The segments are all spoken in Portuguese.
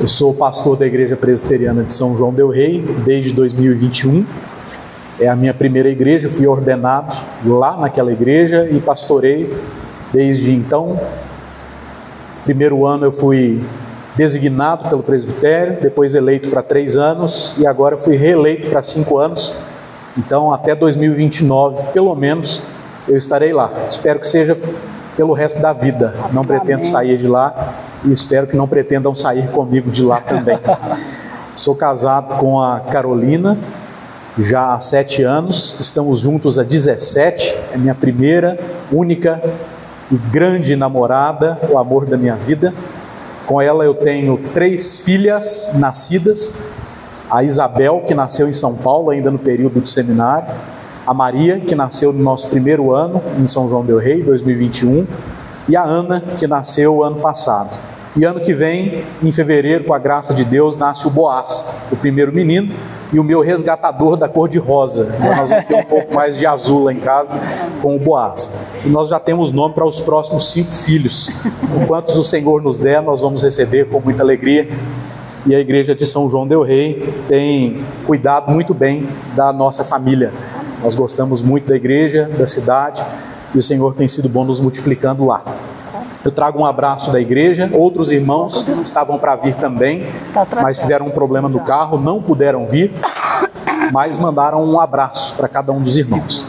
Eu sou pastor da Igreja Presbiteriana de São João del Rei desde 2021. É a minha primeira igreja, fui ordenado lá naquela igreja e pastorei desde então. Primeiro ano eu fui designado pelo presbitério, depois eleito para 3 anos e agora fui reeleito para 5 anos. Então até 2029, pelo menos, eu estarei lá. Espero que seja pelo resto da vida. Não pretendo sair de lá e espero que não pretendam sair comigo de lá também. Sou casado com a Carolina já há 7 anos, estamos juntos há 17, é minha primeira, única e grande namorada, o amor da minha vida. Com ela eu tenho 3 filhas nascidas, a Isabel, que nasceu em São Paulo, ainda no período do seminário, a Maria, que nasceu no nosso primeiro ano, em São João del Rei, 2021, e a Ana, que nasceu ano passado. E ano que vem, em fevereiro, com a graça de Deus, nasce o Boaz, o primeiro menino, e o meu resgatador da cor de rosa. Então nós vamos ter um pouco mais de azul lá em casa com o Boaz. E nós já temos nome para os próximos 5 filhos. Quantos o Senhor nos der, nós vamos receber com muita alegria. E a igreja de São João del Rei tem cuidado muito bem da nossa família. Nós gostamos muito da igreja, da cidade, e o Senhor tem sido bom nos multiplicando lá. Eu trago um abraço da igreja, outros irmãos estavam para vir também, mas tiveram um problema no carro, não puderam vir, mas mandaram um abraço para cada um dos irmãos.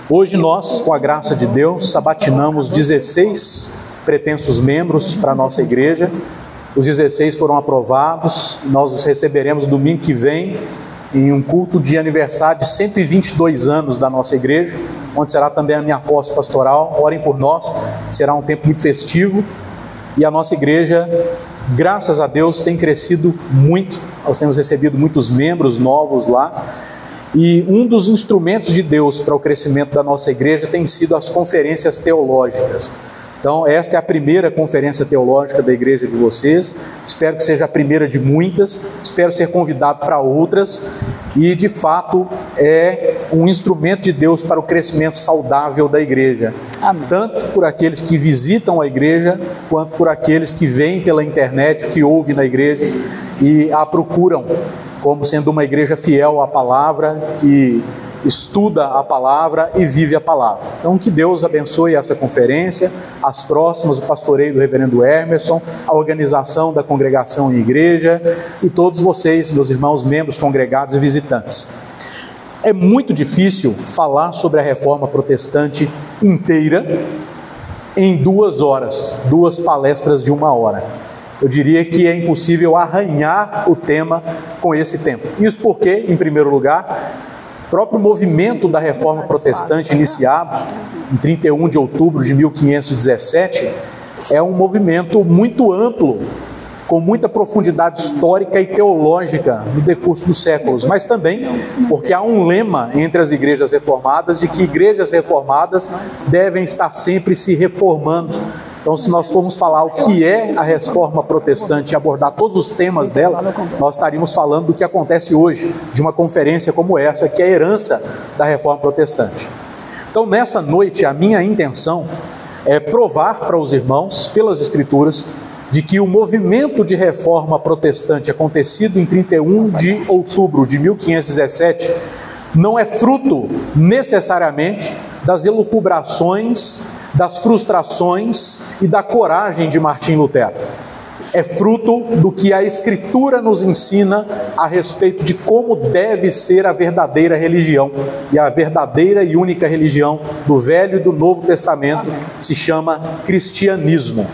Hoje nós, com a graça de Deus, sabatinamos 16 pretensos membros para a nossa igreja. Os 16 foram aprovados, nós os receberemos domingo que vem, em um culto de aniversário de 122 anos da nossa igreja, onde será também a minha posse pastoral. Orem por nós, será um tempo muito festivo, e a nossa igreja, graças a Deus, tem crescido muito. Nós temos recebido muitos membros novos lá, e um dos instrumentos de Deus para o crescimento da nossa igreja tem sido as conferências teológicas. Então esta é a primeira conferência teológica da igreja de vocês, espero que seja a primeira de muitas, espero ser convidado para outras, e de fato é um instrumento de Deus para o crescimento saudável da igreja. Amém. Tanto por aqueles que visitam a igreja, quanto por aqueles que vêm pela internet, que ouvem na igreja e a procuram como sendo uma igreja fiel à palavra, que estuda a palavra e vive a palavra. Então que Deus abençoe essa conferência, as próximas, o pastoreio do reverendo Emerson, a organização da congregação em igreja e todos vocês, meus irmãos, membros congregados e visitantes. É muito difícil falar sobre a reforma protestante inteira em 2 horas, 2 palestras de 1 hora. Eu diria que é impossível arranhar o tema com esse tempo. Isso porque, em primeiro lugar, o próprio movimento da reforma protestante, iniciado em 31 de outubro de 1517, é um movimento muito amplo, com muita profundidade histórica e teológica no decurso dos séculos, mas também porque há um lema entre as igrejas reformadas de que igrejas reformadas devem estar sempre se reformando. Então, se nós formos falar o que é a reforma protestante e abordar todos os temas dela, nós estaríamos falando do que acontece hoje, de uma conferência como essa, que é a herança da reforma protestante. Então, nessa noite, a minha intenção é provar para os irmãos, pelas Escrituras, de que o movimento de reforma protestante acontecido em 31 de outubro de 1517 não é fruto necessariamente das elucubrações, das frustrações e da coragem de Martim Lutero. É fruto do que a Escritura nos ensina a respeito de como deve ser a verdadeira religião. E a verdadeira e única religião do Velho e do Novo Testamento se chama cristianismo.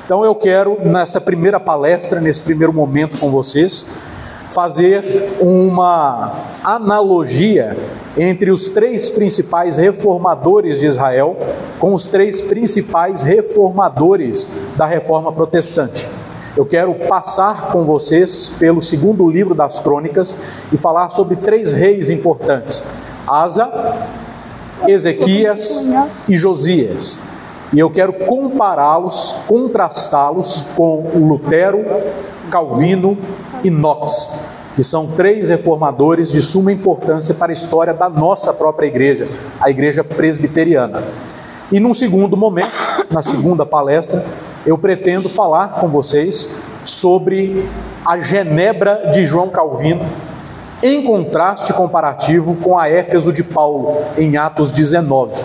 Então eu quero, nessa primeira palestra, nesse primeiro momento com vocês, fazer uma analogia entre os 3 principais reformadores de Israel com os 3 principais reformadores da reforma protestante. Eu quero passar com vocês pelo 2º livro das Crônicas e falar sobre 3 reis importantes: Asa, Ezequias e Josias. E eu quero compará-los, contrastá-los com Lutero, Calvino e Knox, que são 3 reformadores de suma importância para a história da nossa própria igreja, a igreja presbiteriana. E num segundo momento, na segunda palestra, eu pretendo falar com vocês sobre a Genebra de João Calvino, em contraste comparativo com a Éfeso de Paulo, em Atos 19.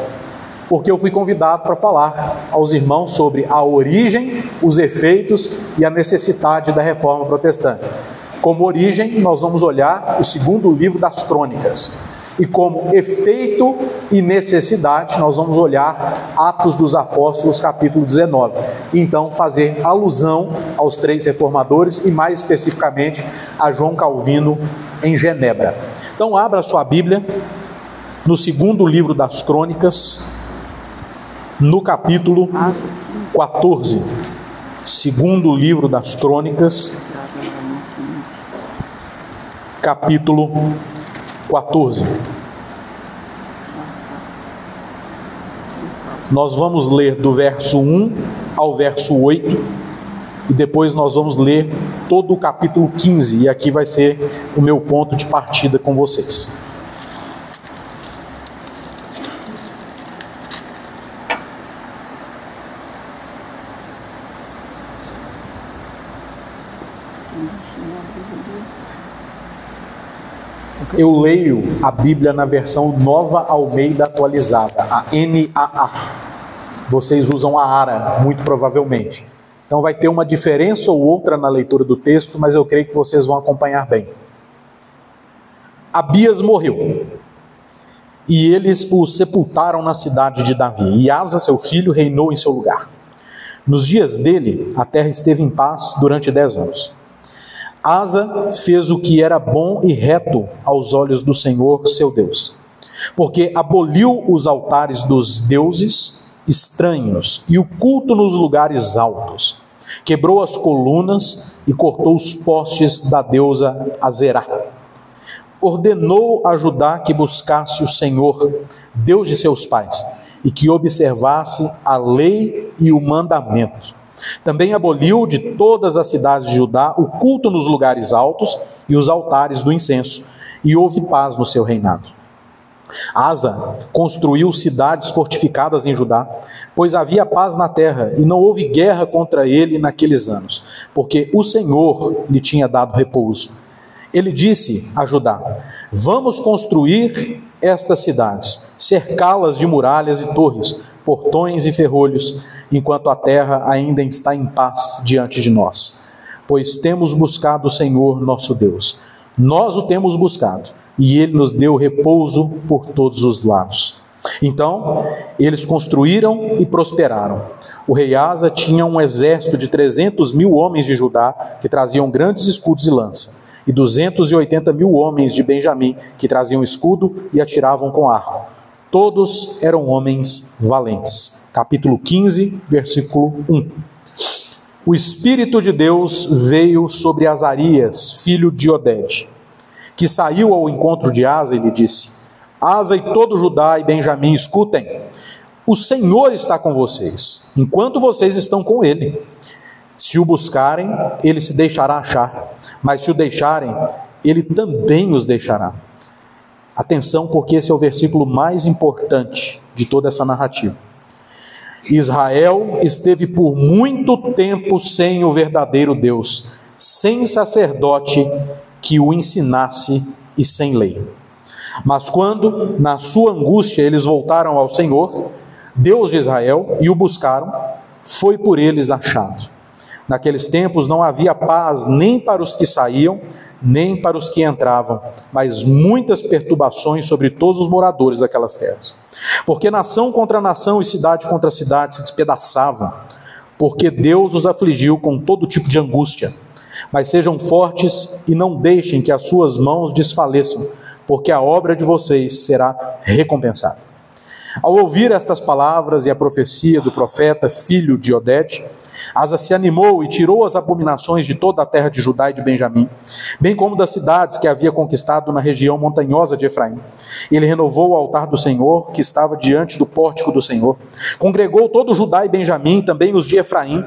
Porque eu fui convidado para falar aos irmãos sobre a origem, os efeitos e a necessidade da reforma protestante. Como origem, nós vamos olhar o segundo livro das Crônicas. E como efeito e necessidade, nós vamos olhar Atos dos Apóstolos, capítulo 19. Então, fazer alusão aos três reformadores e, mais especificamente, a João Calvino em Genebra. Então, abra sua Bíblia no segundo livro das Crônicas, no capítulo 14. Segundo livro das Crônicas, capítulo 14. Nós vamos ler do verso 1 ao verso 8 e depois nós vamos ler todo o capítulo 15, e aqui vai ser o meu ponto de partida com vocês. Eu leio a Bíblia na versão Nova Almeida Atualizada, a NAA. Vocês usam a ARA, muito provavelmente. Então vai ter uma diferença ou outra na leitura do texto, mas eu creio que vocês vão acompanhar bem. Abias morreu, e eles o sepultaram na cidade de Davi, e Asa, seu filho, reinou em seu lugar. Nos dias dele, a terra esteve em paz durante 10 anos. Asa fez o que era bom e reto aos olhos do Senhor, seu Deus, porque aboliu os altares dos deuses estranhos e o culto nos lugares altos, quebrou as colunas e cortou os postes da deusa Azerá. Ordenou a Judá que buscasse o Senhor, Deus de seus pais, e que observasse a lei e o mandamento. Também aboliu de todas as cidades de Judá o culto nos lugares altos e os altares do incenso, e houve paz no seu reinado. Asa construiu cidades fortificadas em Judá, pois havia paz na terra, e não houve guerra contra ele naqueles anos, porque o Senhor lhe tinha dado repouso. Ele disse a Judá: vamos construir estas cidades, cercá-las de muralhas e torres, portões e ferrolhos, enquanto a terra ainda está em paz diante de nós. Pois temos buscado o Senhor nosso Deus. Nós o temos buscado, e Ele nos deu repouso por todos os lados. Então, eles construíram e prosperaram. O rei Asa tinha um exército de 300.000 homens de Judá, que traziam grandes escudos e lança, e 280.000 homens de Benjamim, que traziam escudo e atiravam com arco. Todos eram homens valentes. Capítulo 15, versículo 1. O Espírito de Deus veio sobre Azarias, filho de Oded, que saiu ao encontro de Asa e lhe disse: Asa e todo Judá e Benjamim, escutem, o Senhor está com vocês, enquanto vocês estão com ele. Se o buscarem, ele se deixará achar, mas se o deixarem, ele também os deixará. Atenção, porque esse é o versículo mais importante de toda essa narrativa. Israel esteve por muito tempo sem o verdadeiro Deus, sem sacerdote que o ensinasse e sem lei. Mas quando, na sua angústia, eles voltaram ao Senhor, Deus de Israel, e o buscaram, foi por eles achado. Naqueles tempos não havia paz nem para os que saíam, nem para os que entravam, mas muitas perturbações sobre todos os moradores daquelas terras. Porque nação contra nação e cidade contra cidade se despedaçavam, porque Deus os afligiu com todo tipo de angústia. Mas sejam fortes e não deixem que as suas mãos desfaleçam, porque a obra de vocês será recompensada. Ao ouvir estas palavras e a profecia do profeta, filho de Oded, Asa se animou e tirou as abominações de toda a terra de Judá e de Benjamim, bem como das cidades que havia conquistado na região montanhosa de Efraim. Ele renovou o altar do Senhor, que estava diante do pórtico do Senhor. Congregou todo Judá e Benjamim, também os de Efraim,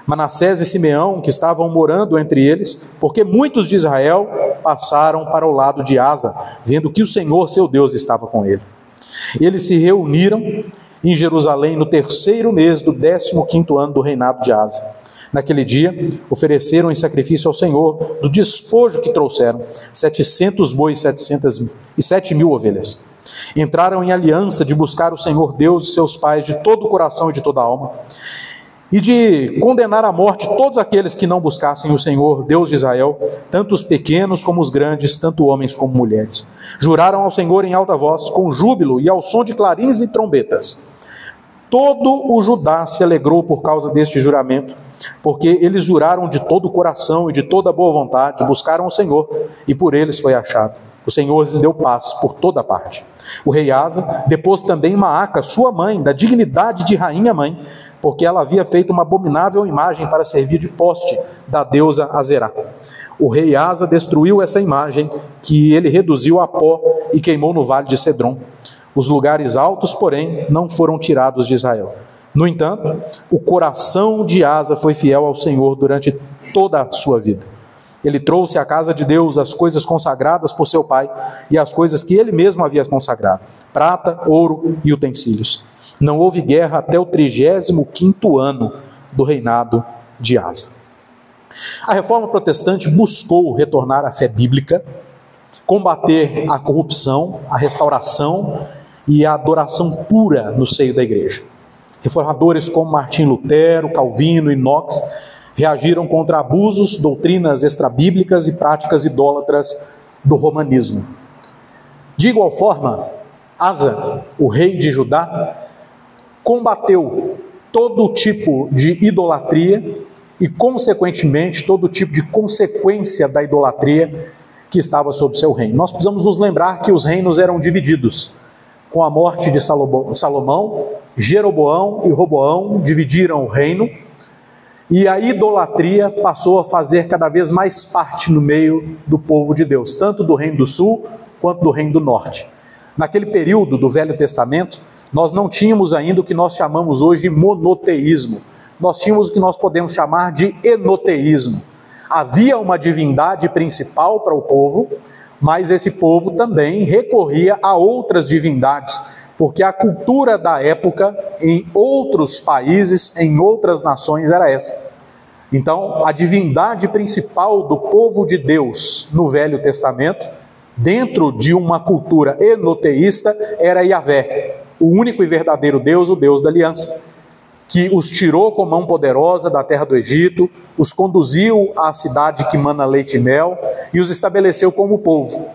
Manassés e Simeão, que estavam morando entre eles, porque muitos de Israel passaram para o lado de Asa, vendo que o Senhor, seu Deus, estava com ele. Eles se reuniram em Jerusalém no 3º mês do 15º ano do reinado de Asa. Naquele dia, ofereceram em sacrifício ao Senhor, do despojo que trouxeram, 700 bois e 7.000 ovelhas. Entraram em aliança de buscar o Senhor Deus de seus pais de todo o coração e de toda a alma, e de condenar à morte todos aqueles que não buscassem o Senhor, Deus de Israel, tanto os pequenos como os grandes, tanto homens como mulheres. Juraram ao Senhor em alta voz, com júbilo e ao som de clarins e trombetas. Todo o Judá se alegrou por causa deste juramento, porque eles juraram de todo o coração e de toda a boa vontade, buscaram o Senhor, e por eles foi achado. O Senhor lhes deu paz por toda parte. O rei Asa depôs também Maaca, sua mãe, da dignidade de rainha-mãe, porque ela havia feito uma abominável imagem para servir de poste da deusa Azerá. O rei Asa destruiu essa imagem, que ele reduziu a pó e queimou no vale de Cedron. Os lugares altos, porém, não foram tirados de Israel. No entanto, o coração de Asa foi fiel ao Senhor durante toda a sua vida. Ele trouxe à casa de Deus as coisas consagradas por seu pai e as coisas que ele mesmo havia consagrado, prata, ouro e utensílios. Não houve guerra até o 35º ano do reinado de Asa. A Reforma Protestante buscou retornar à fé bíblica, combater a corrupção, a restauração e a adoração pura no seio da igreja. Reformadores como Martim Lutero, Calvino e Knox reagiram contra abusos, doutrinas extrabíblicas e práticas idólatras do romanismo. De igual forma, Asa, o rei de Judá, combateu todo tipo de idolatria e, consequentemente, todo tipo de consequência da idolatria que estava sob seu reino. Nós precisamos nos lembrar que os reinos eram divididos. Com a morte de Salomão, Jeroboão e Roboão dividiram o reino, e a idolatria passou a fazer cada vez mais parte no meio do povo de Deus, tanto do reino do sul quanto do reino do norte. Naquele período do Velho Testamento, nós não tínhamos ainda o que nós chamamos hoje de monoteísmo. Nós tínhamos o que nós podemos chamar de enoteísmo. Havia uma divindade principal para o povo, mas esse povo também recorria a outras divindades, porque a cultura da época em outros países, em outras nações era essa. Então, a divindade principal do povo de Deus no Velho Testamento, dentro de uma cultura enoteísta, era Yahvé, o único e verdadeiro Deus, o Deus da aliança, que os tirou com mão poderosa da terra do Egito, os conduziu à cidade que mana leite e mel e os estabeleceu como povo.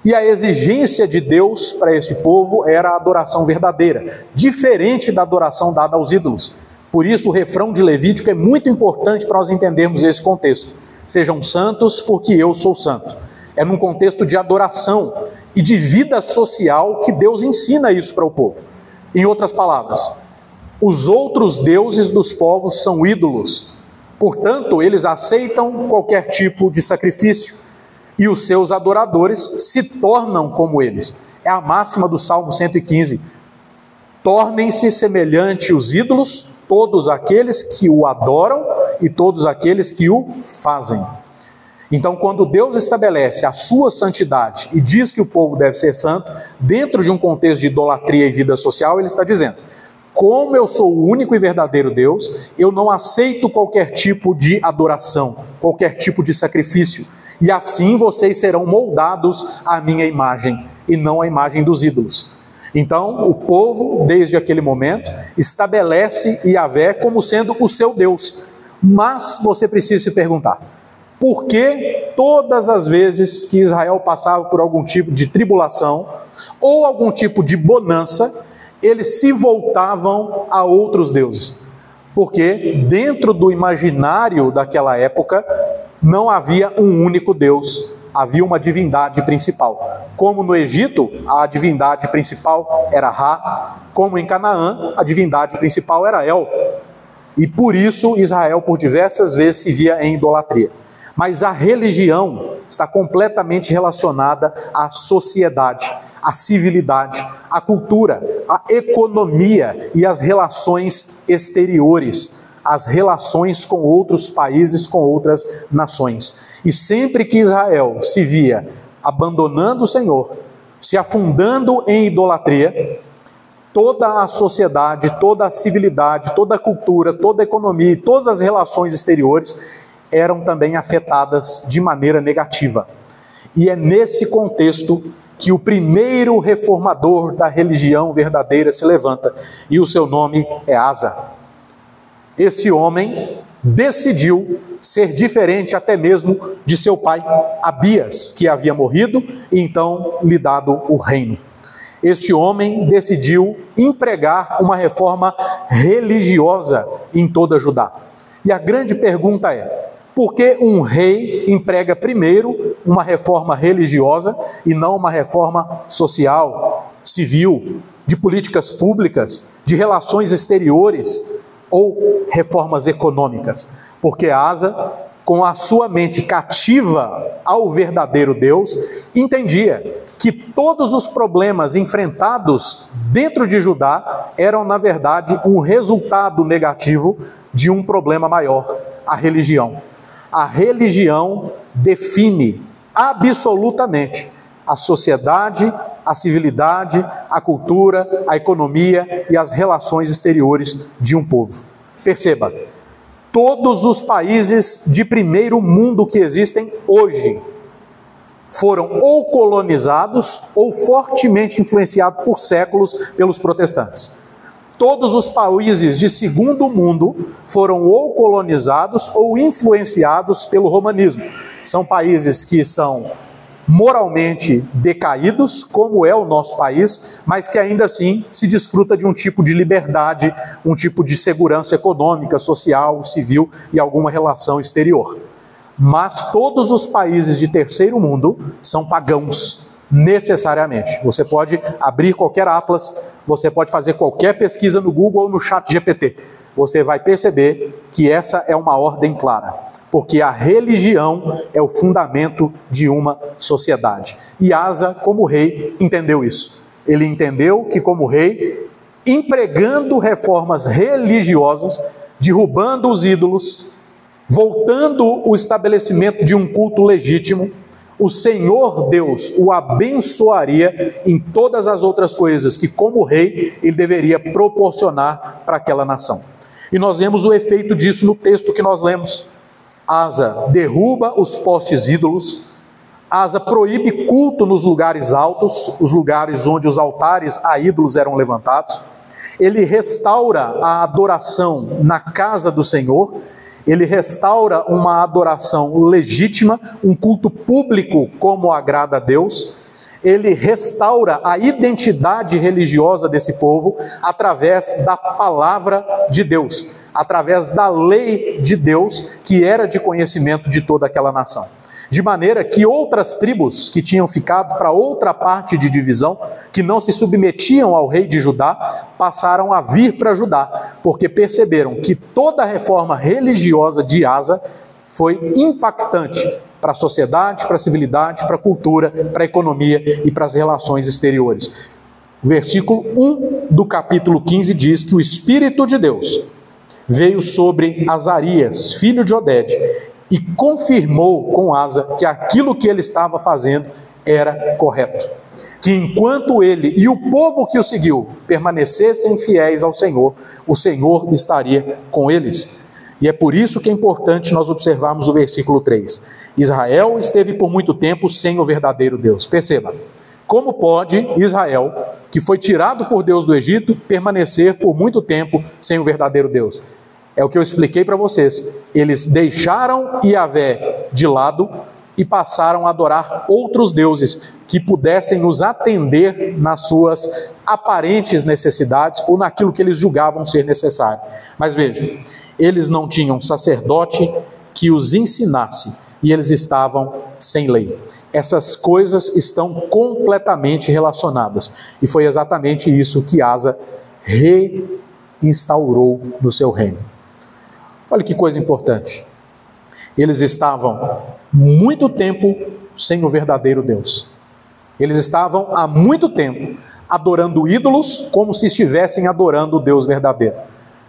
E a exigência de Deus para esse povo era a adoração verdadeira, diferente da adoração dada aos ídolos. Por isso o refrão de Levítico é muito importante para nós entendermos esse contexto. Sejam santos porque eu sou santo. É num contexto de adoração e de vida social que Deus ensina isso para o povo. Em outras palavras, os outros deuses dos povos são ídolos, portanto eles aceitam qualquer tipo de sacrifício e os seus adoradores se tornam como eles. É a máxima do Salmo 115. Tornem-se semelhante os ídolos, todos aqueles que o adoram e todos aqueles que o fazem. Então, quando Deus estabelece a sua santidade e diz que o povo deve ser santo, dentro de um contexto de idolatria e vida social, ele está dizendo: como eu sou o único e verdadeiro Deus, eu não aceito qualquer tipo de adoração, qualquer tipo de sacrifício, e assim vocês serão moldados à minha imagem, e não à imagem dos ídolos. Então, o povo, desde aquele momento, estabelece Yahvé como sendo o seu Deus. Mas você precisa se perguntar: por que todas as vezes que Israel passava por algum tipo de tribulação ou algum tipo de bonança, eles se voltavam a outros deuses? Porque dentro do imaginário daquela época não havia um único Deus, havia uma divindade principal. Como no Egito, a divindade principal era Ra, como em Canaã, a divindade principal era El. E por isso Israel por diversas vezes se via em idolatria. Mas a religião está completamente relacionada à sociedade, à civilidade, à cultura, à economia e às relações exteriores, as relações com outros países, com outras nações. E sempre que Israel se via abandonando o Senhor, se afundando em idolatria, toda a sociedade, toda a civilidade, toda a cultura, toda a economia e todas as relações exteriores eram também afetadas de maneira negativa. E é nesse contexto que o primeiro reformador da religião verdadeira se levanta, e o seu nome é Asa. Esse homem decidiu ser diferente até mesmo de seu pai Abias, que havia morrido e então lhe dado o reino. Este homem decidiu empregar uma reforma religiosa em toda Judá. E a grande pergunta é: por que um rei emprega primeiro uma reforma religiosa e não uma reforma social, civil, de políticas públicas, de relações exteriores ou reformas econômicas? Porque Asa, com a sua mente cativa ao verdadeiro Deus, entendia que todos os problemas enfrentados dentro de Judá eram, na verdade, um resultado negativo de um problema maior: a religião. A religião define absolutamente a sociedade, a civilidade, a cultura, a economia e as relações exteriores de um povo. Perceba, todos os países de primeiro mundo que existem hoje foram ou colonizados ou fortemente influenciados por séculos pelos protestantes. Todos os países de segundo mundo foram ou colonizados ou influenciados pelo romanismo. São países que são moralmente decaídos, como é o nosso país, mas que ainda assim se desfruta de um tipo de liberdade, um tipo de segurança econômica, social, civil e alguma relação exterior. Mas todos os países de terceiro mundo são pagãos, necessariamente. Você pode abrir qualquer atlas, você pode fazer qualquer pesquisa no Google ou no ChatGPT. Você vai perceber que essa é uma ordem clara, porque a religião é o fundamento de uma sociedade. E Asa, como rei, entendeu isso. Ele entendeu que, como rei, empregando reformas religiosas, derrubando os ídolos, voltando o estabelecimento de um culto legítimo, o Senhor Deus o abençoaria em todas as outras coisas que, como rei, ele deveria proporcionar para aquela nação. E nós vemos o efeito disso no texto que nós lemos. Asa derruba os postes ídolos, Asa proíbe culto nos lugares altos, os lugares onde os altares a ídolos eram levantados. Ele restaura a adoração na casa do Senhor. Ele restaura uma adoração legítima, um culto público como agrada a Deus. Ele restaura a identidade religiosa desse povo através da palavra de Deus, através da lei de Deus, que era de conhecimento de toda aquela nação. De maneira que outras tribos que tinham ficado para outra parte de divisão, que não se submetiam ao rei de Judá, passaram a vir para Judá, porque perceberam que toda a reforma religiosa de Asa foi impactante para a sociedade, para a civilidade, para a cultura, para a economia e para as relações exteriores. O versículo 1 do capítulo 15 diz que o Espírito de Deus veio sobre Azarias, filho de Oded, e confirmou com Asa que aquilo que ele estava fazendo era correto. Que enquanto ele e o povo que o seguiu permanecessem fiéis ao Senhor, o Senhor estaria com eles. E é por isso que é importante nós observarmos o versículo 3. Israel esteve por muito tempo sem o verdadeiro Deus. Perceba, como pode Israel, que foi tirado por Deus do Egito, permanecer por muito tempo sem o verdadeiro Deus? É o que eu expliquei para vocês. Eles deixaram Yahvé de lado e passaram a adorar outros deuses que pudessem nos atender nas suas aparentes necessidades ou naquilo que eles julgavam ser necessário. Mas vejam, eles não tinham sacerdote que os ensinasse e eles estavam sem lei. Essas coisas estão completamente relacionadas e foi exatamente isso que Asa reinstaurou no seu reino. Olha que coisa importante. Eles estavam muito tempo sem o verdadeiro Deus. Eles estavam há muito tempo adorando ídolos como se estivessem adorando o Deus verdadeiro.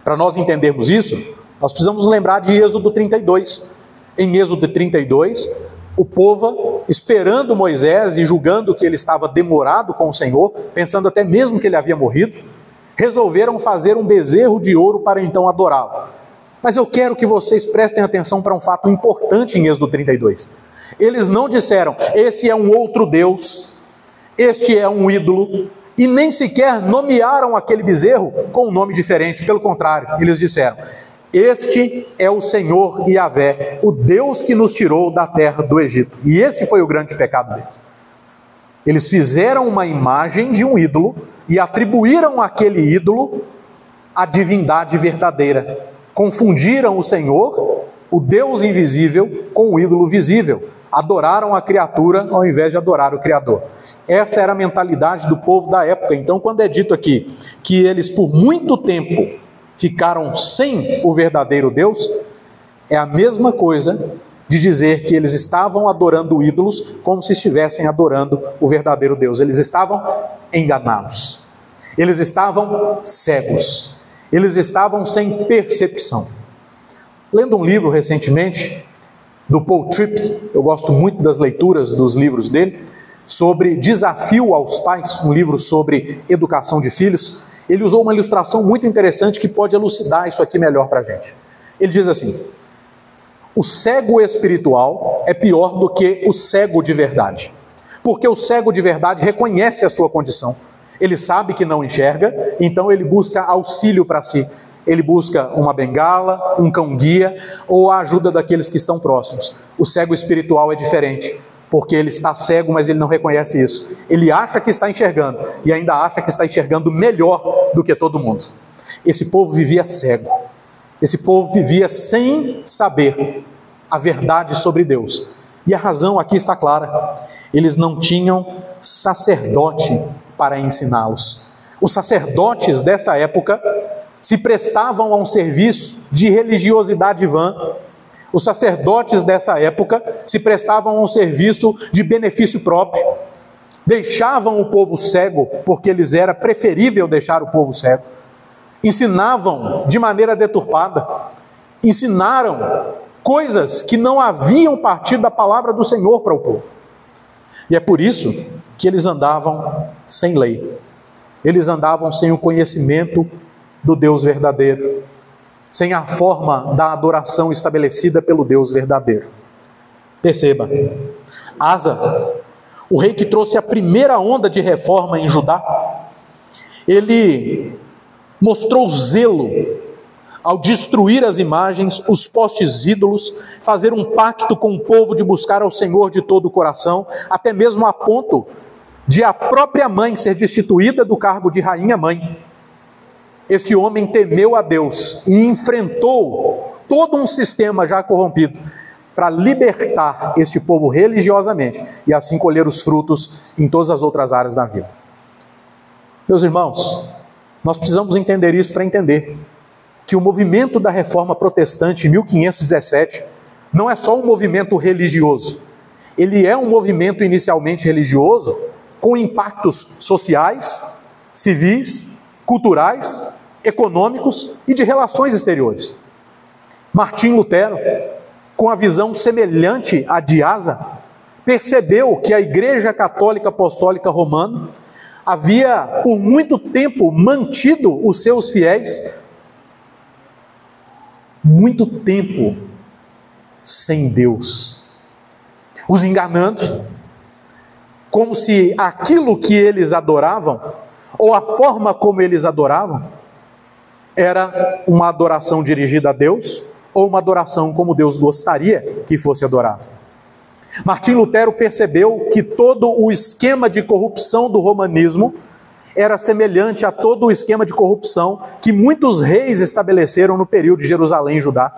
Para nós entendermos isso, nós precisamos lembrar de Êxodo 32. Em Êxodo 32, o povo, esperando Moisés e julgando que ele estava demorado com o Senhor, pensando até mesmo que ele havia morrido, resolveram fazer um bezerro de ouro para então adorá-lo. Mas eu quero que vocês prestem atenção para um fato importante em Êxodo 32. Eles não disseram, esse é um outro Deus, este é um ídolo, e nem sequer nomearam aquele bezerro com um nome diferente. Pelo contrário, eles disseram, este é o Senhor Yahvé, o Deus que nos tirou da terra do Egito. E esse foi o grande pecado deles. Eles fizeram uma imagem de um ídolo e atribuíram àquele ídolo a divindade verdadeira. Confundiram o Senhor, o Deus invisível, com o ídolo visível. Adoraram a criatura ao invés de adorar o Criador. Essa era a mentalidade do povo da época. Então, quando é dito aqui que eles por muito tempo ficaram sem o verdadeiro Deus, é a mesma coisa de dizer que eles estavam adorando ídolos como se estivessem adorando o verdadeiro Deus. Eles estavam enganados. Eles estavam cegos. Eles estavam sem percepção. Lendo um livro recentemente, do Paul Tripp, eu gosto muito das leituras dos livros dele, sobre Desafio aos Pais, um livro sobre educação de filhos. Ele usou uma ilustração muito interessante que pode elucidar isso aqui melhor para a gente. Ele diz assim, o cego espiritual é pior do que o cego de verdade, porque o cego de verdade reconhece a sua condição, ele sabe que não enxerga, então ele busca auxílio para si, ele busca uma bengala, um cão-guia ou a ajuda daqueles que estão próximos. O cego espiritual é diferente, porque ele está cego, mas ele não reconhece isso. Ele acha que está enxergando, e ainda acha que está enxergando melhor do que todo mundo. Esse povo vivia cego. Esse povo vivia sem saber a verdade sobre Deus. E a razão aqui está clara. Eles não tinham sacerdote para ensiná-los. Os sacerdotes dessa época se prestavam a um serviço de religiosidade vã. Os sacerdotes dessa época se prestavam a um serviço de benefício próprio. Deixavam o povo cego, porque lhes era preferível deixar o povo cego. Ensinavam de maneira deturpada. Ensinaram coisas que não haviam partido da palavra do Senhor para o povo. E é por isso que eles andavam sem lei. Eles andavam sem o conhecimento do Deus verdadeiro, sem a forma da adoração estabelecida pelo Deus verdadeiro. Perceba, Asa, o rei que trouxe a primeira onda de reforma em Judá, ele mostrou zelo ao destruir as imagens, os postes ídolos, fazer um pacto com o povo de buscar ao Senhor de todo o coração, até mesmo a ponto de a própria mãe ser destituída do cargo de rainha-mãe. Esse homem temeu a Deus e enfrentou todo um sistema já corrompido para libertar este povo religiosamente e assim colher os frutos em todas as outras áreas da vida. Meus irmãos, nós precisamos entender isso para entender que o movimento da Reforma Protestante em 1517 não é só um movimento religioso. Ele é um movimento inicialmente religioso com impactos sociais, civis, culturais, econômicos e de relações exteriores. Martim Lutero, com a visão semelhante à de Asa, percebeu que a Igreja Católica Apostólica Romana havia por muito tempo mantido os seus fiéis muito tempo sem Deus, os enganando, como se aquilo que eles adoravam, ou a forma como eles adoravam, era uma adoração dirigida a Deus, ou uma adoração como Deus gostaria que fosse adorado. Martim Lutero percebeu que todo o esquema de corrupção do romanismo era semelhante a todo o esquema de corrupção que muitos reis estabeleceram no período de Jerusalém e Judá.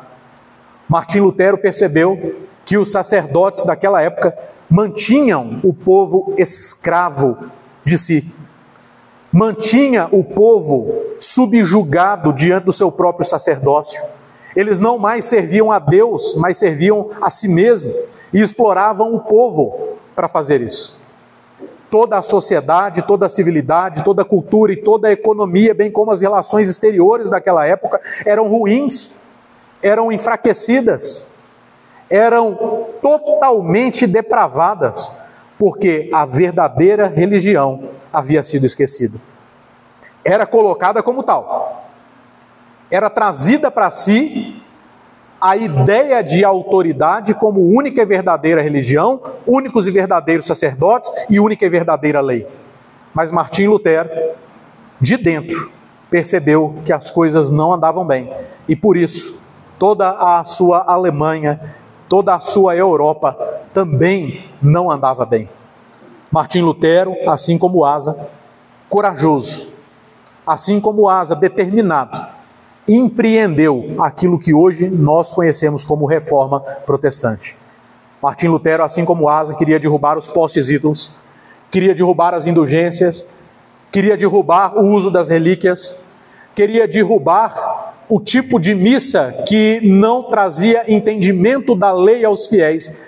Martim Lutero percebeu que os sacerdotes daquela época mantinham o povo escravo de si, mantinha o povo subjugado diante do seu próprio sacerdócio. Eles não mais serviam a Deus, mas serviam a si mesmo e exploravam o povo para fazer isso. Toda a sociedade, toda a civilidade, toda a cultura e toda a economia, bem como as relações exteriores daquela época, eram ruins, eram enfraquecidas, eram totalmente depravadas, porque a verdadeira religião havia sido esquecida. era colocada como tal. Era trazida para si a ideia de autoridade como única e verdadeira religião, únicos e verdadeiros sacerdotes e única e verdadeira lei. Mas Martim Lutero, de dentro, percebeu que as coisas não andavam bem. E por isso, toda a sua Alemanha, toda a sua Europa também não andava bem. Martim Lutero, assim como Asa, corajoso, assim como Asa, determinado, empreendeu aquilo que hoje nós conhecemos como Reforma Protestante. Martim Lutero, assim como Asa, queria derrubar os postes ídolos, queria derrubar as indulgências, queria derrubar o uso das relíquias, queria derrubar o tipo de missa que não trazia entendimento da lei aos fiéis,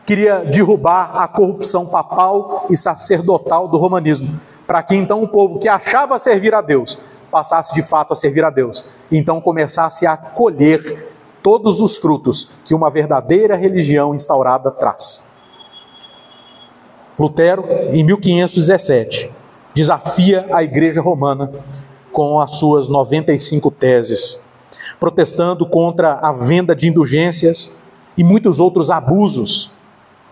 queria derrubar a corrupção papal e sacerdotal do romanismo, para que então o povo que achava servir a Deus passasse de fato a servir a Deus, e então começasse a colher todos os frutos que uma verdadeira religião instaurada traz. Lutero, em 1517, desafia a Igreja Romana com as suas 95 teses, protestando contra a venda de indulgências e muitos outros abusos,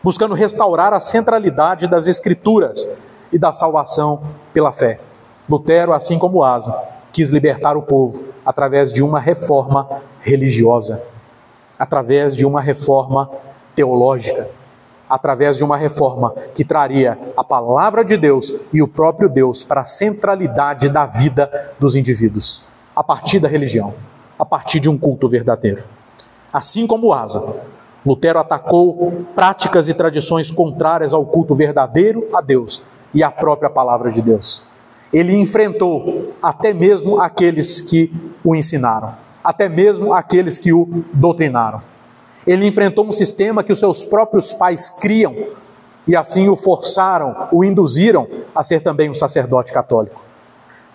buscando restaurar a centralidade das Escrituras e da salvação pela fé. Lutero, assim como Asa, quis libertar o povo através de uma reforma religiosa, através de uma reforma teológica, através de uma reforma que traria a palavra de Deus e o próprio Deus para a centralidade da vida dos indivíduos, a partir da religião, a partir de um culto verdadeiro. Assim como Asa, Lutero atacou práticas e tradições contrárias ao culto verdadeiro a Deus e à própria palavra de Deus. Ele enfrentou até mesmo aqueles que o ensinaram, até mesmo aqueles que o doutrinaram. Ele enfrentou um sistema que os seus próprios pais criam e assim o forçaram, o induziram a ser também um sacerdote católico.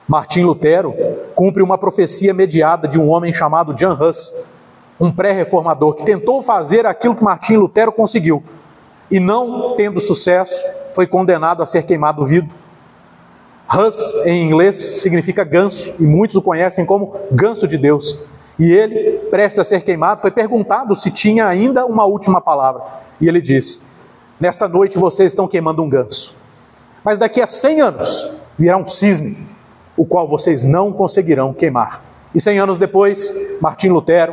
Martim Lutero cumpre uma profecia mediada de um homem chamado Jan Hus, um pré-reformador que tentou fazer aquilo que Martim Lutero conseguiu e, não tendo sucesso, foi condenado a ser queimado vivo. Hus, em inglês, significa ganso, e muitos o conhecem como ganso de Deus. E ele, prestes a ser queimado, foi perguntado se tinha ainda uma última palavra. E ele disse: nesta noite vocês estão queimando um ganso, mas daqui a 100 anos virá um cisne, o qual vocês não conseguirão queimar. E 100 anos depois, Martim Lutero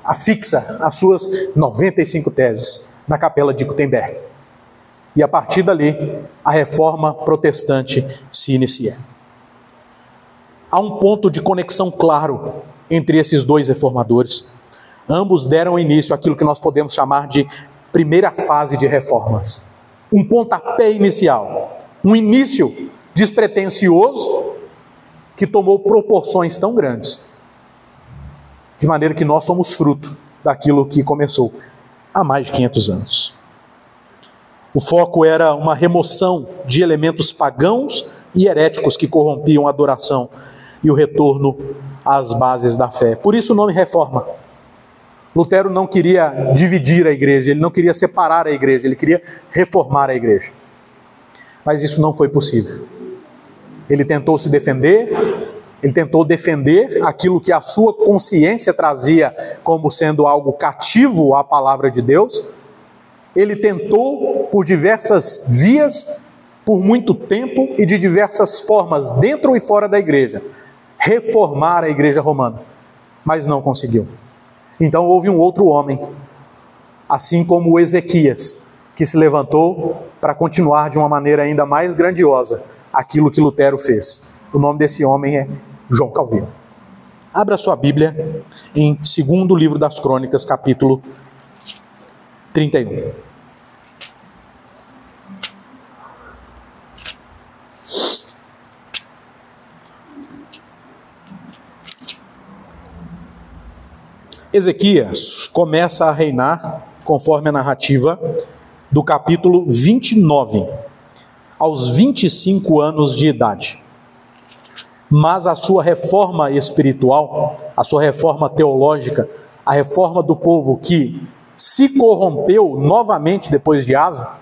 afixa as suas 95 teses na capela de Gutenberg. E a partir dali, a reforma protestante se inicia. Há um ponto de conexão claro entre esses dois reformadores. Ambos deram início àquilo que nós podemos chamar de primeira fase de reformas. Um pontapé inicial, um início despretensioso que tomou proporções tão grandes, de maneira que nós somos fruto daquilo que começou há mais de 500 anos. O foco era uma remoção de elementos pagãos e heréticos que corrompiam a adoração e o retorno às bases da fé. Por isso o nome reforma. Lutero não queria dividir a igreja, ele não queria separar a igreja, ele queria reformar a igreja. Mas isso não foi possível. Ele tentou se defender, ele tentou defender aquilo que a sua consciência trazia como sendo algo cativo à palavra de Deus. Ele tentou, por diversas vias, por muito tempo e de diversas formas, dentro e fora da igreja, reformar a igreja romana, mas não conseguiu. Então houve um outro homem, assim como Ezequias, que se levantou para continuar de uma maneira ainda mais grandiosa aquilo que Lutero fez. O nome desse homem é João Calvino. Abra sua Bíblia em 2º livro das Crônicas, capítulo 31. Ezequias começa a reinar, conforme a narrativa, do capítulo 29, aos 25 anos de idade. Mas a sua reforma espiritual, a sua reforma teológica, a reforma do povo que se corrompeu novamente depois de Asa,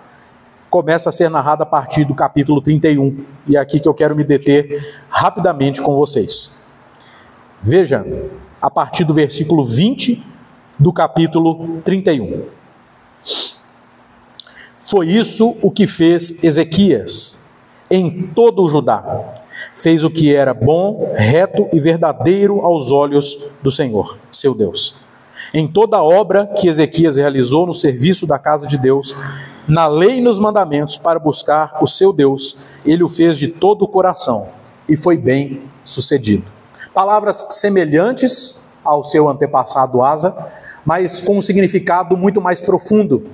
começa a ser narrada a partir do capítulo 31. E é aqui que eu quero me deter rapidamente com vocês. Veja, a partir do versículo 20 do capítulo 31. Foi isso o que fez Ezequias em todo o Judá. Fez o que era bom, reto e verdadeiro aos olhos do Senhor, seu Deus. Em toda a obra que Ezequias realizou no serviço da casa de Deus, na lei e nos mandamentos para buscar o seu Deus, ele o fez de todo o coração e foi bem sucedido. Palavras semelhantes ao seu antepassado Asa, mas com um significado muito mais profundo,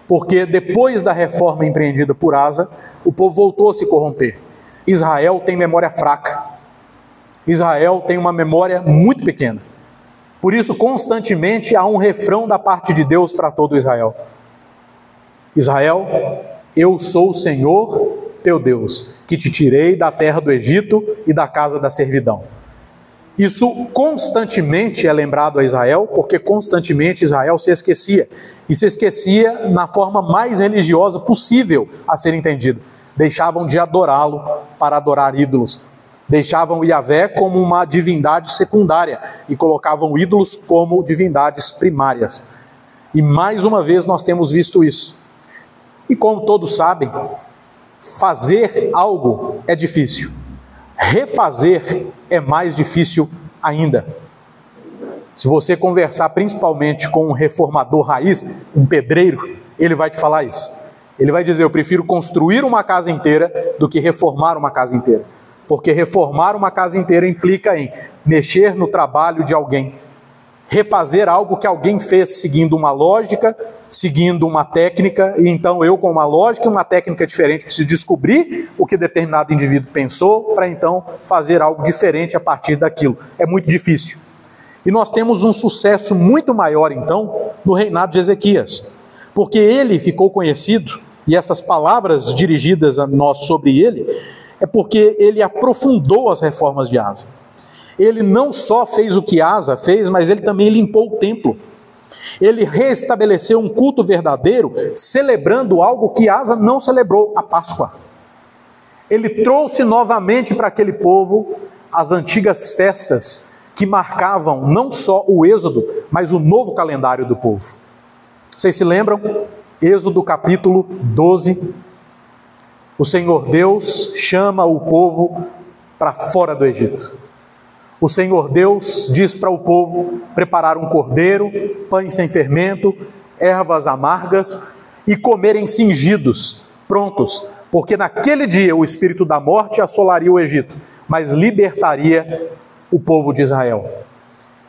porque depois da reforma empreendida por Asa, o povo voltou a se corromper. Israel tem memória fraca. Israel tem uma memória muito pequena. Por isso, constantemente há um refrão da parte de Deus para todo Israel. Israel, eu sou o Senhor teu Deus, que te tirei da terra do Egito e da casa da servidão. Isso constantemente é lembrado a Israel, porque constantemente Israel se esquecia. E se esquecia na forma mais religiosa possível a ser entendido. Deixavam de adorá-lo para adorar ídolos. Deixavam Yahvé como uma divindade secundária e colocavam ídolos como divindades primárias. E mais uma vez nós temos visto isso. E como todos sabem, fazer algo é difícil. Refazer é mais difícil ainda. Se você conversar principalmente com um reformador raiz, um pedreiro, ele vai te falar isso. Ele vai dizer, eu prefiro construir uma casa inteira do que reformar uma casa inteira. Porque reformar uma casa inteira implica em mexer no trabalho de alguém, refazer algo que alguém fez seguindo uma lógica, seguindo uma técnica, e então eu com uma lógica e uma técnica diferente preciso descobrir o que determinado indivíduo pensou para então fazer algo diferente a partir daquilo. É muito difícil. E nós temos um sucesso muito maior então no reinado de Ezequias, porque ele ficou conhecido, e essas palavras dirigidas a nós sobre ele, é porque ele aprofundou as reformas de Asa. Ele não só fez o que Asa fez, mas ele também limpou o templo. Ele restabeleceu um culto verdadeiro, celebrando algo que Asa não celebrou, a Páscoa. Ele trouxe novamente para aquele povo as antigas festas que marcavam não só o Êxodo, mas o novo calendário do povo. Vocês se lembram? Êxodo capítulo 12. O Senhor Deus chama o povo para fora do Egito. O Senhor Deus diz para o povo preparar um cordeiro, pães sem fermento, ervas amargas e comerem cingidos, prontos, porque naquele dia o espírito da morte assolaria o Egito, mas libertaria o povo de Israel.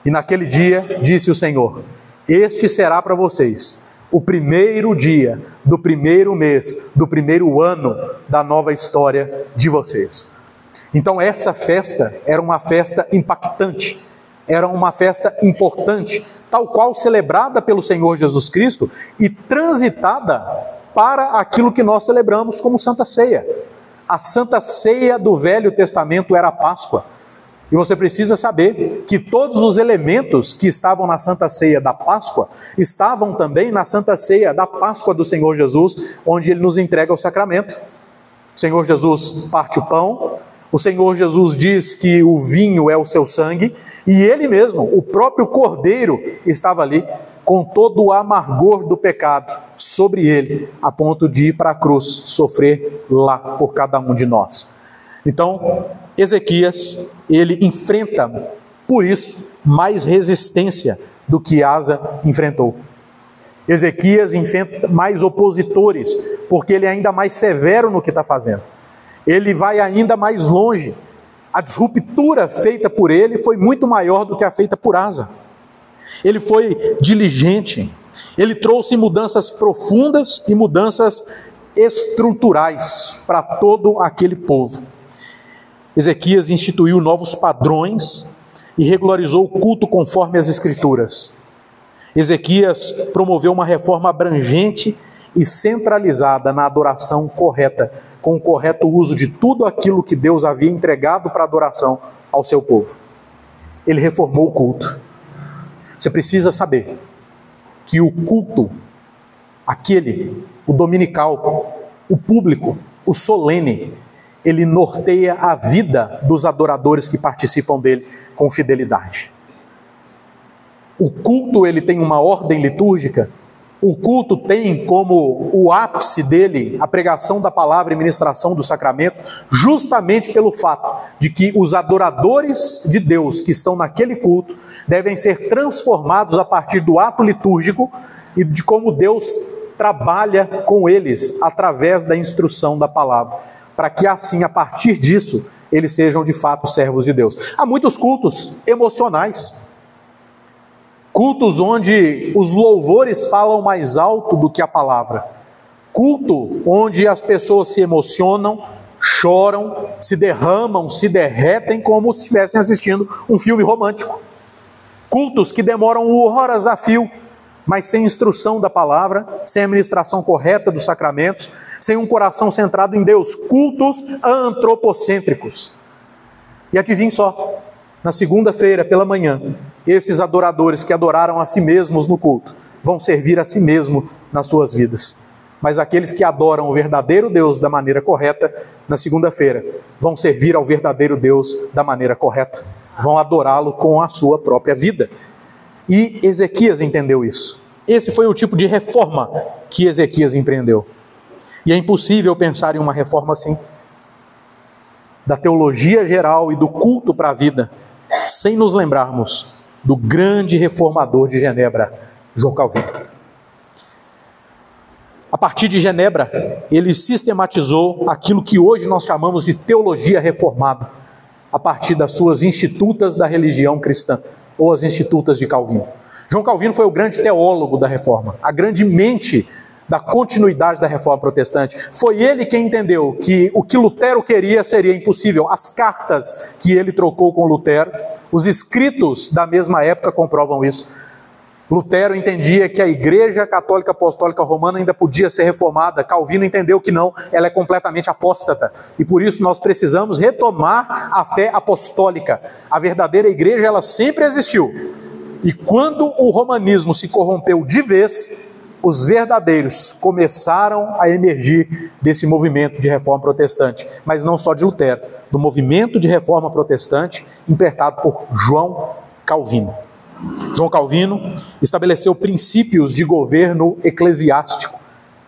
E naquele dia, disse o Senhor, este será para vocês o primeiro dia do primeiro mês, do primeiro ano da nova história de vocês. Então essa festa era uma festa impactante, era uma festa importante, tal qual celebrada pelo Senhor Jesus Cristo e transitada para aquilo que nós celebramos como Santa Ceia. A Santa Ceia do Velho Testamento era a Páscoa. E você precisa saber que todos os elementos que estavam na Santa Ceia da Páscoa estavam também na Santa Ceia da Páscoa do Senhor Jesus, onde Ele nos entrega o sacramento. O Senhor Jesus parte o pão, o Senhor Jesus diz que o vinho é o seu sangue, e Ele mesmo, o próprio Cordeiro, estava ali com todo o amargor do pecado sobre Ele, a ponto de ir para a cruz, sofrer lá por cada um de nós. Então, Ezequias, ele enfrenta, por isso, mais resistência do que Asa enfrentou. Ezequias enfrenta mais opositores, porque ele é ainda mais severo no que está fazendo. Ele vai ainda mais longe. A disruptura feita por ele foi muito maior do que a feita por Asa. Ele foi diligente, ele trouxe mudanças profundas e mudanças estruturais para todo aquele povo. Ezequias instituiu novos padrões e regularizou o culto conforme as Escrituras. Ezequias promoveu uma reforma abrangente e centralizada na adoração correta, com o correto uso de tudo aquilo que Deus havia entregado para adoração ao seu povo. Ele reformou o culto. Você precisa saber que o culto, o dominical, O público, o solene, ele norteia a vida dos adoradores que participam dele com fidelidade. O culto, ele tem uma ordem litúrgica. O culto tem como o ápice dele a pregação da palavra e ministração dos sacramentos, justamente pelo fato de que os adoradores de Deus que estão naquele culto devem ser transformados a partir do ato litúrgico e de como Deus trabalha com eles através da instrução da palavra, para que assim, a partir disso, eles sejam de fato servos de Deus. Há muitos cultos emocionais, cultos onde os louvores falam mais alto do que a palavra, culto onde as pessoas se emocionam, choram, se derramam, se derretem como se estivessem assistindo um filme romântico, cultos que demoram horas a fio, mas sem instrução da palavra, sem a administração correta dos sacramentos, sem um coração centrado em Deus, cultos antropocêntricos. E adivinhe só, na segunda-feira pela manhã, esses adoradores que adoraram a si mesmos no culto, vão servir a si mesmo nas suas vidas. Mas aqueles que adoram o verdadeiro Deus da maneira correta, na segunda-feira, vão servir ao verdadeiro Deus da maneira correta. Vão adorá-lo com a sua própria vida. E Ezequias entendeu isso. Esse foi o tipo de reforma que Ezequias empreendeu. E é impossível pensar em uma reforma assim, da teologia geral e do culto para a vida, sem nos lembrarmos do grande reformador de Genebra, João Calvino. A partir de Genebra, ele sistematizou aquilo que hoje nós chamamos de teologia reformada, a partir das suas institutas da religião cristã, ou as institutas de Calvino. João Calvino foi o grande teólogo da reforma, a grande mente da continuidade da reforma protestante. Foi ele quem entendeu que o que Lutero queria seria impossível. As cartas que ele trocou com Lutero, os escritos da mesma época comprovam isso. Lutero entendia que a Igreja Católica Apostólica Romana ainda podia ser reformada. Calvino entendeu que não, ela é completamente apóstata. E por isso nós precisamos retomar a fé apostólica. A verdadeira igreja, ela sempre existiu. E quando o romanismo se corrompeu de vez, os verdadeiros começaram a emergir desse movimento de reforma protestante. Mas não só de Lutero, do movimento de reforma protestante impertado por João Calvino. João Calvino estabeleceu princípios de governo eclesiástico,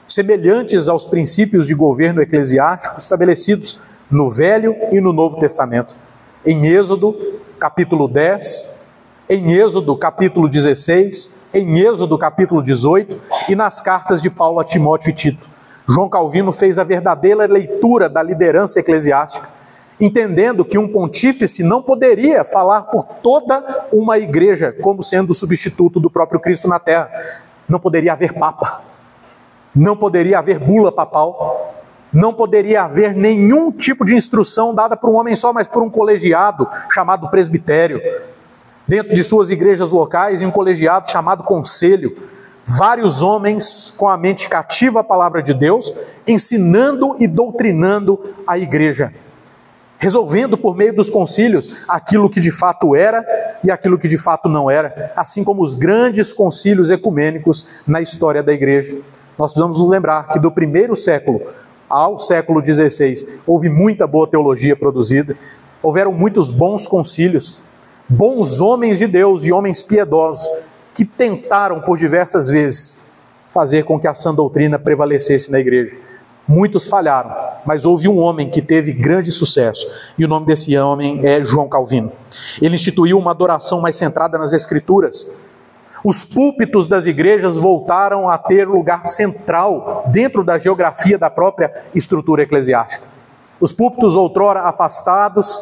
semelhantes aos princípios de governo eclesiástico estabelecidos no Velho e no Novo Testamento. Em Êxodo, capítulo 10, em Êxodo, capítulo 16, em Êxodo, capítulo 18, e nas cartas de Paulo a Timóteo e Tito. João Calvino fez a verdadeira leitura da liderança eclesiástica, entendendo que um pontífice não poderia falar por toda uma igreja como sendo o substituto do próprio Cristo na terra. Não poderia haver papa, não poderia haver bula papal, não poderia haver nenhum tipo de instrução dada por um homem só, mas por um colegiado chamado presbitério, dentro de suas igrejas locais, em um colegiado chamado conselho. Vários homens com a mente cativa à palavra de Deus, ensinando e doutrinando a igreja, resolvendo por meio dos concílios aquilo que de fato era e aquilo que de fato não era, assim como os grandes concílios ecumênicos na história da igreja. Nós precisamos nos lembrar que do primeiro século ao século XVI houve muita boa teologia produzida, houveram muitos bons concílios, bons homens de Deus e homens piedosos que tentaram por diversas vezes fazer com que a sã doutrina prevalecesse na igreja. Muitos falharam, mas houve um homem que teve grande sucesso, e o nome desse homem é João Calvino. Ele instituiu uma adoração mais centrada nas Escrituras. Os púlpitos das igrejas voltaram a ter lugar central dentro da geografia da própria estrutura eclesiástica. Os púlpitos outrora afastados,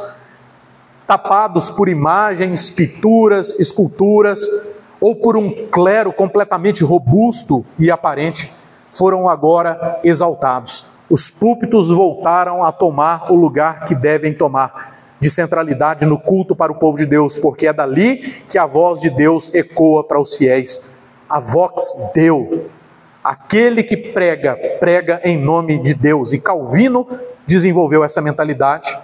tapados por imagens, pinturas, esculturas, ou por um clero completamente robusto e aparente, foram agora exaltados. Os púlpitos voltaram a tomar o lugar que devem tomar, de centralidade no culto para o povo de Deus, porque é dali que a voz de Deus ecoa para os fiéis. A vox Deo, aquele que prega, prega em nome de Deus. E Calvino desenvolveu essa mentalidade.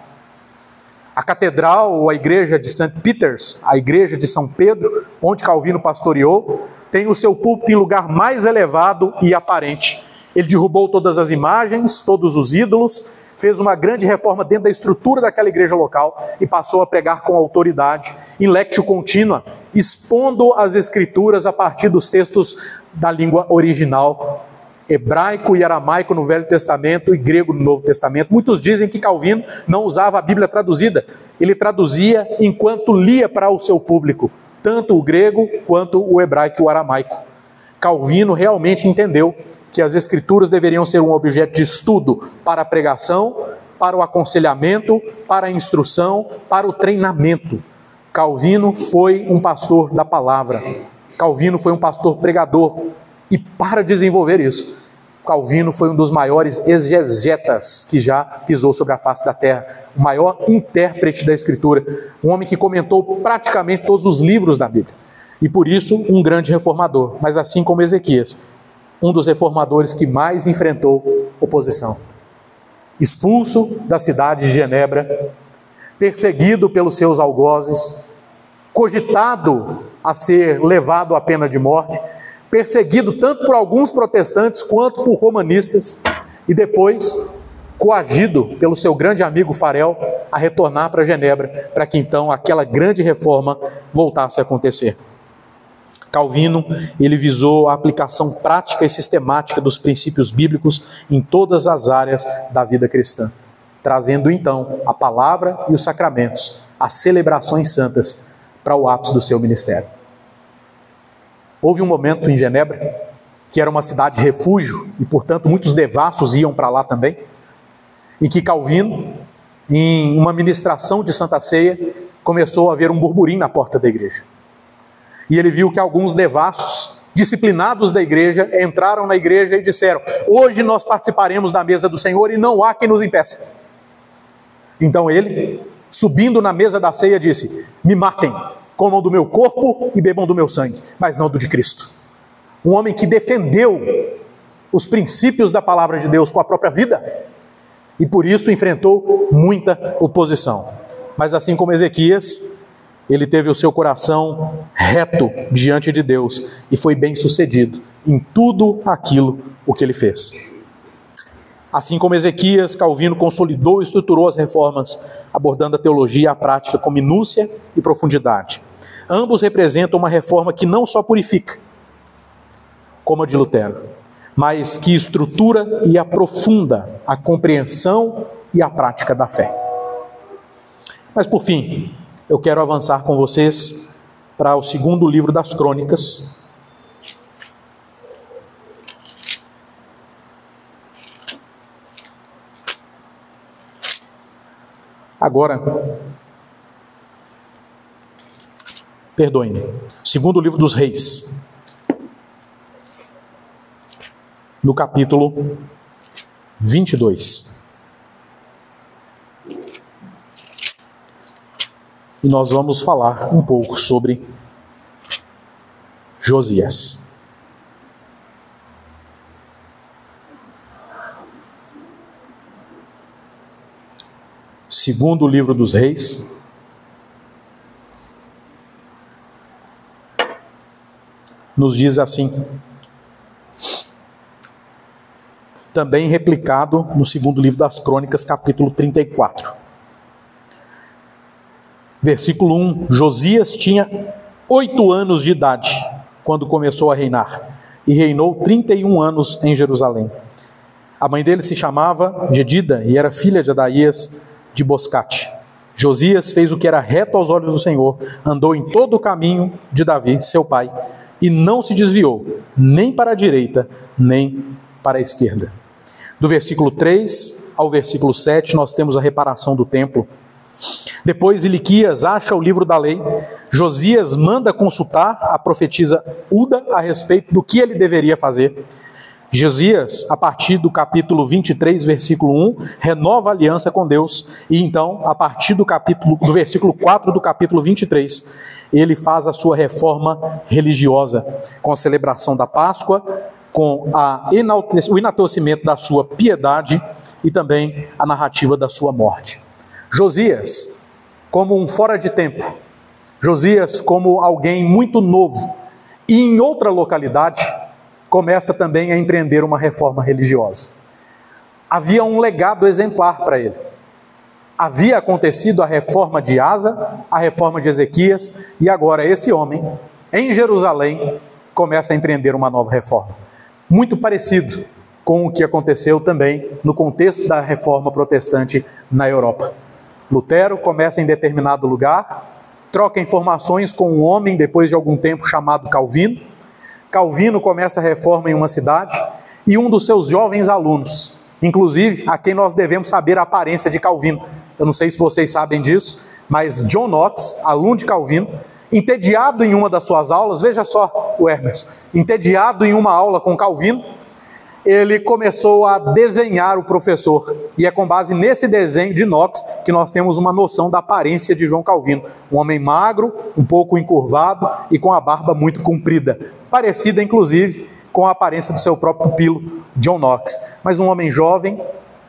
A catedral, ou a igreja de St. Peter's, a igreja de São Pedro, onde Calvino pastoreou, tem o seu púlpito em lugar mais elevado e aparente. Ele derrubou todas as imagens, todos os ídolos, fez uma grande reforma dentro da estrutura daquela igreja local e passou a pregar com autoridade, em lectio contínua, expondo as escrituras a partir dos textos da língua original, hebraico e aramaico no Velho Testamento e grego no Novo Testamento. Muitos dizem que Calvino não usava a Bíblia traduzida, ele traduzia enquanto lia para o seu público, tanto o grego quanto o hebraico e o aramaico. Calvino realmente entendeu que as escrituras deveriam ser um objeto de estudo para a pregação, para o aconselhamento, para a instrução, para o treinamento. Calvino foi um pastor da palavra. Calvino foi um pastor pregador. E para desenvolver isso, Calvino foi um dos maiores exegetas que já pisou sobre a face da terra, o maior intérprete da Escritura, um homem que comentou praticamente todos os livros da Bíblia. E por isso, um grande reformador, mas assim como Ezequias, um dos reformadores que mais enfrentou oposição. Expulso da cidade de Genebra, perseguido pelos seus algozes, cogitado a ser levado à pena de morte, perseguido tanto por alguns protestantes quanto por romanistas, e depois coagido pelo seu grande amigo Farel a retornar para Genebra, para que então aquela grande reforma voltasse a acontecer. Calvino, ele visou a aplicação prática e sistemática dos princípios bíblicos em todas as áreas da vida cristã, trazendo então a palavra e os sacramentos, as celebrações santas, para o ápice do seu ministério. Houve um momento em Genebra, que era uma cidade de refúgio, e portanto muitos devassos iam para lá também, em que Calvino, em uma ministração de Santa Ceia, começou a haver um burburinho na porta da igreja. E ele viu que alguns devassos, disciplinados da igreja, entraram na igreja e disseram: hoje nós participaremos da mesa do Senhor e não há quem nos impeça. Então ele, subindo na mesa da ceia, disse: me matem, comam do meu corpo e bebam do meu sangue, mas não do de Cristo. Um homem que defendeu os princípios da palavra de Deus com a própria vida, e por isso enfrentou muita oposição. Mas assim como Ezequias, ele teve o seu coração reto diante de Deus e foi bem sucedido em tudo aquilo o que ele fez. Assim como Ezequias, Calvino consolidou e estruturou as reformas, abordando a teologia e a prática com minúcia e profundidade. Ambos representam uma reforma que não só purifica, como a de Lutero, mas que estrutura e aprofunda a compreensão e a prática da fé. Mas por fim, eu quero avançar com vocês para o segundo livro das Crônicas. Agora, perdoem-me, segundo livro dos Reis, no capítulo 22. E nós vamos falar um pouco sobre Josias. Segundo livro dos Reis, nos diz assim, também replicado no segundo livro das Crônicas, capítulo 34. Versículo 1, Josias tinha 8 anos de idade quando começou a reinar, e reinou 31 anos em Jerusalém. A mãe dele se chamava Jedida e era filha de Adaías de Boscate. Josias fez o que era reto aos olhos do Senhor, andou em todo o caminho de Davi, seu pai, e não se desviou, nem para a direita, nem para a esquerda. Do versículo 3 ao versículo 7, nós temos a reparação do templo. Depois Iliquias acha o livro da lei, Josias manda consultar a profetisa Uda a respeito do que ele deveria fazer. Josias, a partir do capítulo 23, versículo 1, renova a aliança com Deus, e então, a partir do versículo 4 do capítulo 23, ele faz a sua reforma religiosa, com a celebração da Páscoa, com o enaltecimento da sua piedade e também a narrativa da sua morte. Josias, como um fora de tempo, Josias como alguém muito novo, e em outra localidade, começa também a empreender uma reforma religiosa. Havia um legado exemplar para ele. Havia acontecido a reforma de Asa, a reforma de Ezequias, e agora esse homem, em Jerusalém, começa a empreender uma nova reforma. Muito parecido com o que aconteceu também no contexto da reforma protestante na Europa. Lutero começa em determinado lugar, troca informações com um homem depois de algum tempo chamado Calvino. Calvino começa a reforma em uma cidade e um dos seus jovens alunos, inclusive a quem nós devemos saber a aparência de Calvino. Eu não sei se vocês sabem disso, mas John Knox, aluno de Calvino, entediado em uma das suas aulas, veja só o Hermes, entediado em uma aula com Calvino, ele começou a desenhar o professor, e é com base nesse desenho de Knox que nós temos uma noção da aparência de João Calvino. Um homem magro, um pouco encurvado e com a barba muito comprida, parecida inclusive com a aparência do seu próprio pupilo, John Knox. Mas um homem jovem,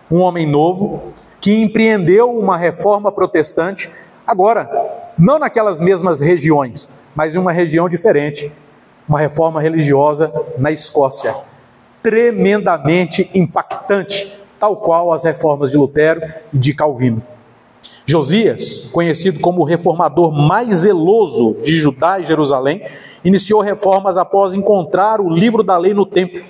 um homem novo, que empreendeu uma reforma protestante, agora, não naquelas mesmas regiões, mas em uma região diferente, uma reforma religiosa na Escócia, tremendamente impactante, tal qual as reformas de Lutero e de Calvino. Josias, conhecido como o reformador mais zeloso de Judá e Jerusalém, iniciou reformas após encontrar o livro da lei no templo.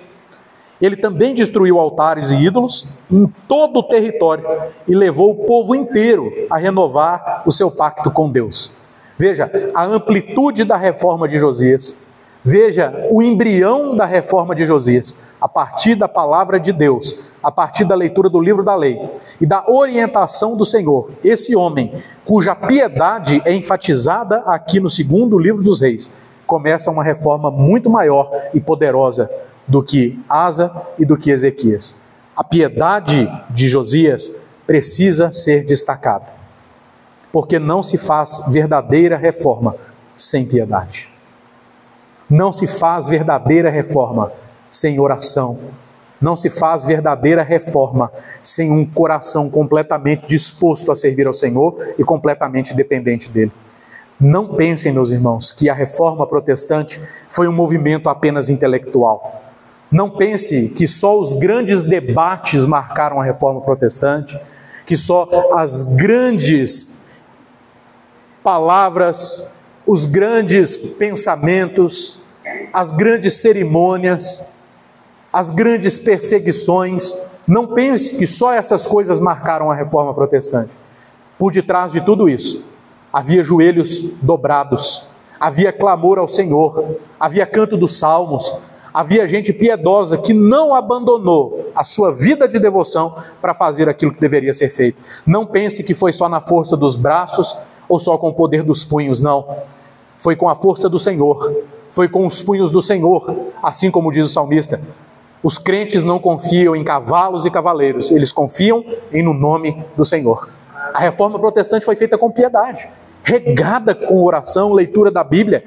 Ele também destruiu altares e ídolos em todo o território e levou o povo inteiro a renovar o seu pacto com Deus. Veja a amplitude da reforma de Josias, veja o embrião da reforma de Josias, a partir da palavra de Deus, a partir da leitura do livro da lei e da orientação do Senhor. Esse homem, cuja piedade é enfatizada aqui no segundo livro dos reis, começa uma reforma muito maior e poderosa do que Asa e do que Ezequias. A piedade de Josias precisa ser destacada, porque não se faz verdadeira reforma sem piedade. Não se faz verdadeira reforma sem oração. Não se faz verdadeira reforma sem um coração completamente disposto a servir ao Senhor e completamente dependente dele. Não pensem, meus irmãos, que a reforma protestante foi um movimento apenas intelectual. Não pense que só os grandes debates marcaram a reforma protestante, que só as grandes palavras, os grandes pensamentos, as grandes cerimônias, as grandes perseguições. Não pense que só essas coisas marcaram a reforma protestante. Por detrás de tudo isso, havia joelhos dobrados, havia clamor ao Senhor, havia canto dos salmos, havia gente piedosa que não abandonou a sua vida de devoção para fazer aquilo que deveria ser feito. Não pense que foi só na força dos braços ou só com o poder dos punhos, não. Foi com a força do Senhor, foi com os punhos do Senhor, assim como diz o salmista. Os crentes não confiam em cavalos e cavaleiros, eles confiam no nome do Senhor. A reforma protestante foi feita com piedade, regada com oração, leitura da Bíblia.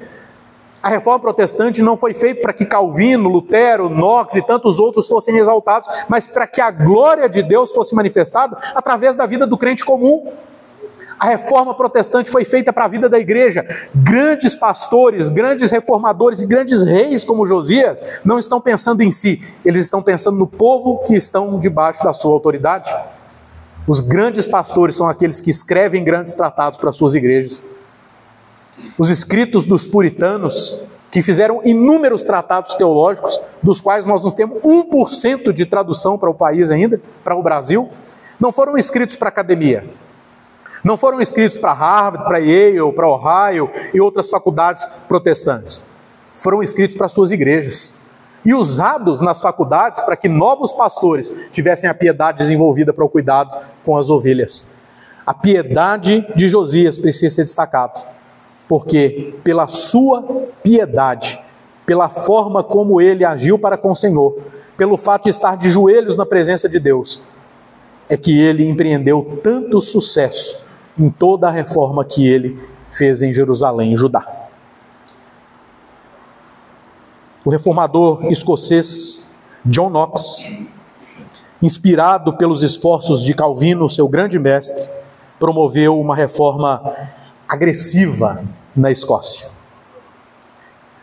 A reforma protestante não foi feita para que Calvino, Lutero, Knox e tantos outros fossem exaltados, mas para que a glória de Deus fosse manifestada através da vida do crente comum. A reforma protestante foi feita para a vida da igreja. Grandes pastores, grandes reformadores e grandes reis como Josias não estão pensando em si, eles estão pensando no povo que estão debaixo da sua autoridade. Os grandes pastores são aqueles que escrevem grandes tratados para suas igrejas. Os escritos dos puritanos, que fizeram inúmeros tratados teológicos, dos quais nós não temos 1% de tradução para o país ainda, para o Brasil, não foram escritos para a academia. Não foram escritos para Harvard, para Yale, para Ohio e outras faculdades protestantes. Foram escritos para suas igrejas e usados nas faculdades para que novos pastores tivessem a piedade desenvolvida para o cuidado com as ovelhas. A piedade de Josias precisa ser destacada, porque pela sua piedade, pela forma como ele agiu para com o Senhor, pelo fato de estar de joelhos na presença de Deus, é que ele empreendeu tanto sucesso em toda a reforma que ele fez em Jerusalém, em Judá. O reformador escocês John Knox, inspirado pelos esforços de Calvino, seu grande mestre, promoveu uma reforma agressiva na Escócia,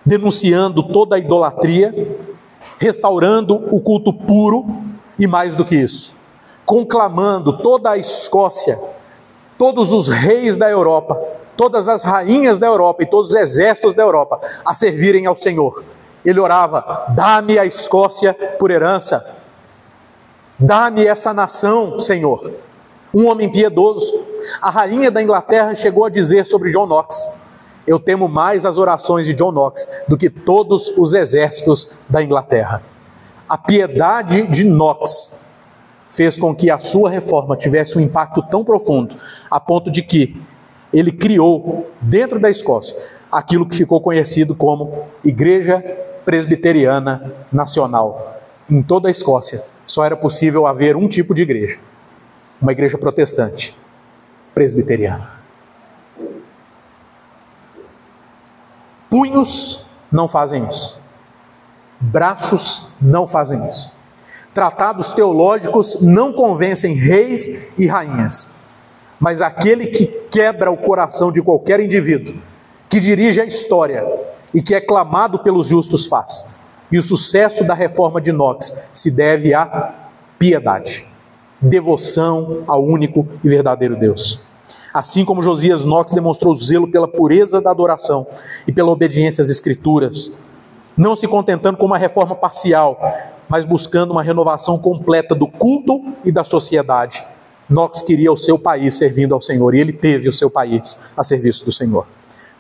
denunciando toda a idolatria restaurando o culto puro e, mais do que isso, conclamando toda a Escócia, todos os reis da Europa, todas as rainhas da Europa e todos os exércitos da Europa a servirem ao Senhor. Ele orava: dá-me a Escócia por herança, dá-me essa nação, Senhor. Um homem piedoso. A rainha da Inglaterra chegou a dizer sobre John Knox: eu temo mais as orações de John Knox do que todos os exércitos da Inglaterra. A piedade de Knox fez com que a sua reforma tivesse um impacto tão profundo, a ponto de que ele criou, dentro da Escócia, aquilo que ficou conhecido como Igreja Presbiteriana Nacional. Em toda a Escócia, só era possível haver um tipo de igreja: uma igreja protestante, presbiteriana. Punhos não fazem isso. Braços não fazem isso. Tratados teológicos não convencem reis e rainhas. Mas aquele que quebra o coração de qualquer indivíduo, que dirige a história e que é clamado pelos justos faz. E o sucesso da reforma de Knox se deve à piedade, devoção ao único e verdadeiro Deus. Assim como Josias, Knox demonstrou zelo pela pureza da adoração e pela obediência às Escrituras, não se contentando com uma reforma parcial, mas buscando uma renovação completa do culto e da sociedade. Knox queria o seu país servindo ao Senhor, e ele teve o seu país a serviço do Senhor.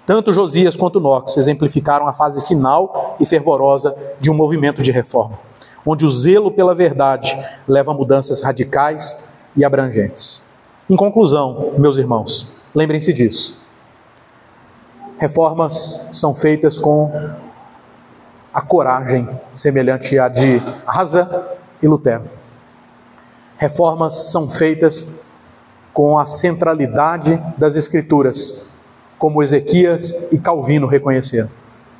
Tanto Josias quanto Knox exemplificaram a fase final e fervorosa de um movimento de reforma, onde o zelo pela verdade leva a mudanças radicais e abrangentes. Em conclusão, meus irmãos, lembrem-se disso. Reformas são feitas com a coragem semelhante à de Asa e Lutero. Reformas são feitas com a centralidade das Escrituras, como Ezequias e Calvino reconheceram.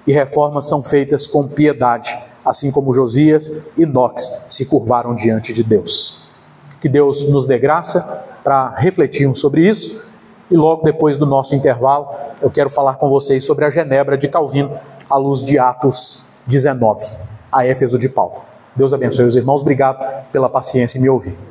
E reformas são feitas com piedade, assim como Josias e Knox se curvaram diante de Deus. Que Deus nos dê graça para refletirmos sobre isso. E logo depois do nosso intervalo, eu quero falar com vocês sobre a Genebra de Calvino, à luz de Atos 19, a Éfeso de Paulo. Deus abençoe os irmãos. Obrigado pela paciência em me ouvir.